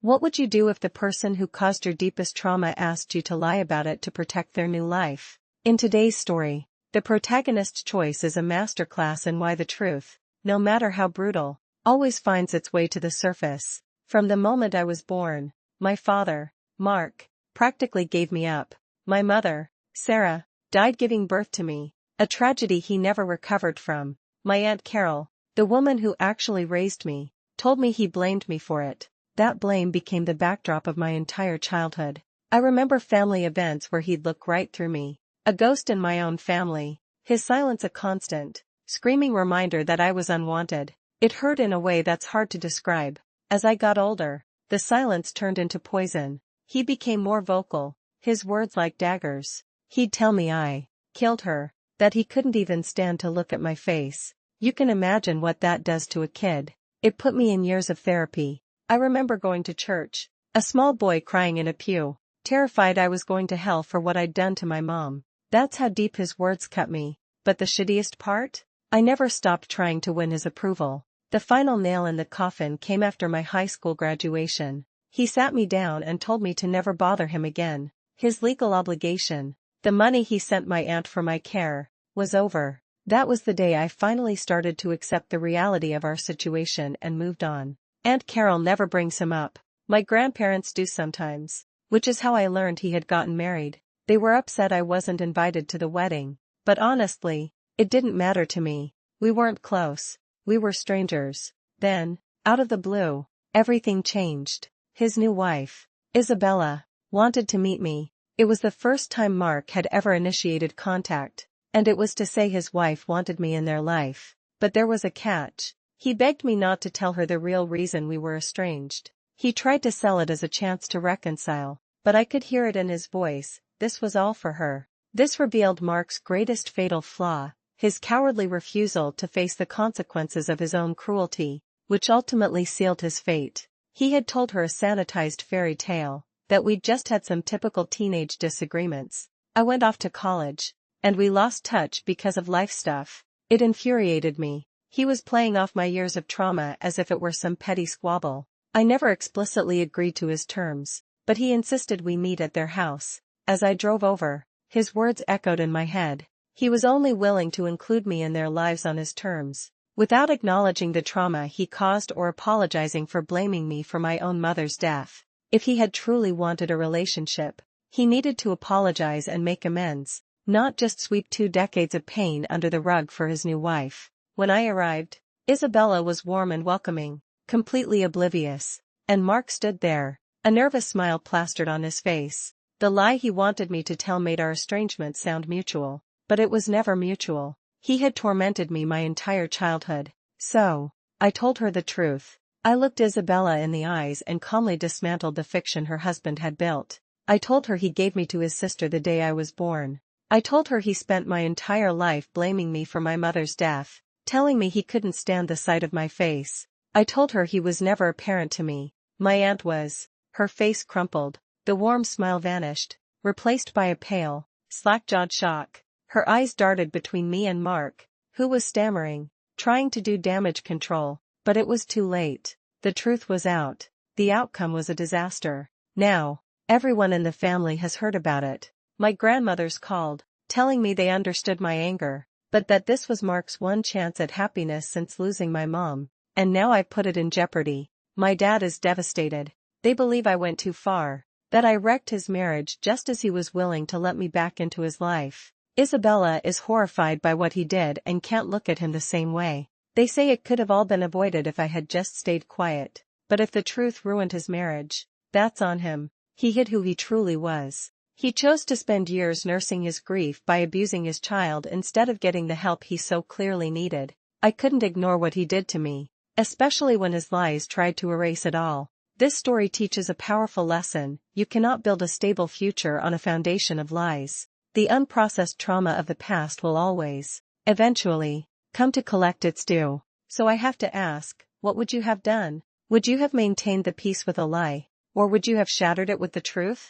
What would you do if the person who caused your deepest trauma asked you to lie about it to protect their new life? In today's story, the protagonist's choice is a masterclass in why the truth, no matter how brutal, always finds its way to the surface. From the moment I was born, my father, Mark, practically gave me up. My mother, Sarah, died giving birth to me, a tragedy he never recovered from. My Aunt Carol, the woman who actually raised me, told me he blamed me for it. That blame became the backdrop of my entire childhood. I remember family events where he'd look right through me, a ghost in my own family, his silence a constant, screaming reminder that I was unwanted. It hurt in a way that's hard to describe. As I got older, the silence turned into poison. He became more vocal, his words like daggers. He'd tell me I killed her, that he couldn't even stand to look at my face. You can imagine what that does to a kid. It put me in years of therapy. I remember going to church, a small boy crying in a pew, terrified I was going to hell for what I'd done to my mom. That's how deep his words cut me. But the shittiest part? I never stopped trying to win his approval. The final nail in the coffin came after my high school graduation. He sat me down and told me to never bother him again. His legal obligation, the money he sent my aunt for my care, was over. That was the day I finally started to accept the reality of our situation and moved on. Aunt Carol never brings him up. My grandparents do sometimes, which is how I learned he had gotten married. They were upset I wasn't invited to the wedding, but honestly, it didn't matter to me. We weren't close. We were strangers. Then, out of the blue, everything changed. His new wife, Isabella, wanted to meet me. It was the first time Mark had ever initiated contact, and it was to say his wife wanted me in their life. But there was a catch. He begged me not to tell her the real reason we were estranged. He tried to sell it as a chance to reconcile, but I could hear it in his voice. This was all for her. This revealed Mark's greatest fatal flaw, his cowardly refusal to face the consequences of his own cruelty, which ultimately sealed his fate. He had told her a sanitized fairy tale, that we'd just had some typical teenage disagreements. I went off to college, and we lost touch because of life stuff. It infuriated me. He was playing off my years of trauma as if it were some petty squabble. I never explicitly agreed to his terms, but he insisted we meet at their house. As I drove over, his words echoed in my head. He was only willing to include me in their lives on his terms, without acknowledging the trauma he caused or apologizing for blaming me for my own mother's death. If he had truly wanted a relationship, he needed to apologize and make amends, not just sweep 2 decades of pain under the rug for his new wife. When I arrived, Isabella was warm and welcoming, completely oblivious, and Mark stood there, a nervous smile plastered on his face. The lie he wanted me to tell made our estrangement sound mutual, but it was never mutual. He had tormented me my entire childhood. So, I told her the truth. I looked Isabella in the eyes and calmly dismantled the fiction her husband had built. I told her he gave me to his sister the day I was born. I told her he spent my entire life blaming me for my mother's death, telling me he couldn't stand the sight of my face. I told her he was never a parent to me. My aunt was. Her face crumpled. The warm smile vanished, replaced by a pale, slack-jawed shock. Her eyes darted between me and Mark, who was stammering, trying to do damage control, but it was too late. The truth was out. The outcome was a disaster. Now, everyone in the family has heard about it. My grandmothers called, telling me they understood my anger, but that this was Mark's one chance at happiness since losing my mom, and now I put it in jeopardy. My dad is devastated. They believe I went too far, that I wrecked his marriage just as he was willing to let me back into his life. Isabella is horrified by what he did and can't look at him the same way. They say it could have all been avoided if I had just stayed quiet. But if the truth ruined his marriage, that's on him. He hid who he truly was. He chose to spend years nursing his grief by abusing his child instead of getting the help he so clearly needed. I couldn't ignore what he did to me, especially when his lies tried to erase it all. This story teaches a powerful lesson. You cannot build a stable future on a foundation of lies. The unprocessed trauma of the past will always, eventually, come to collect its due. So I have to ask, what would you have done? Would you have maintained the peace with a lie, or would you have shattered it with the truth?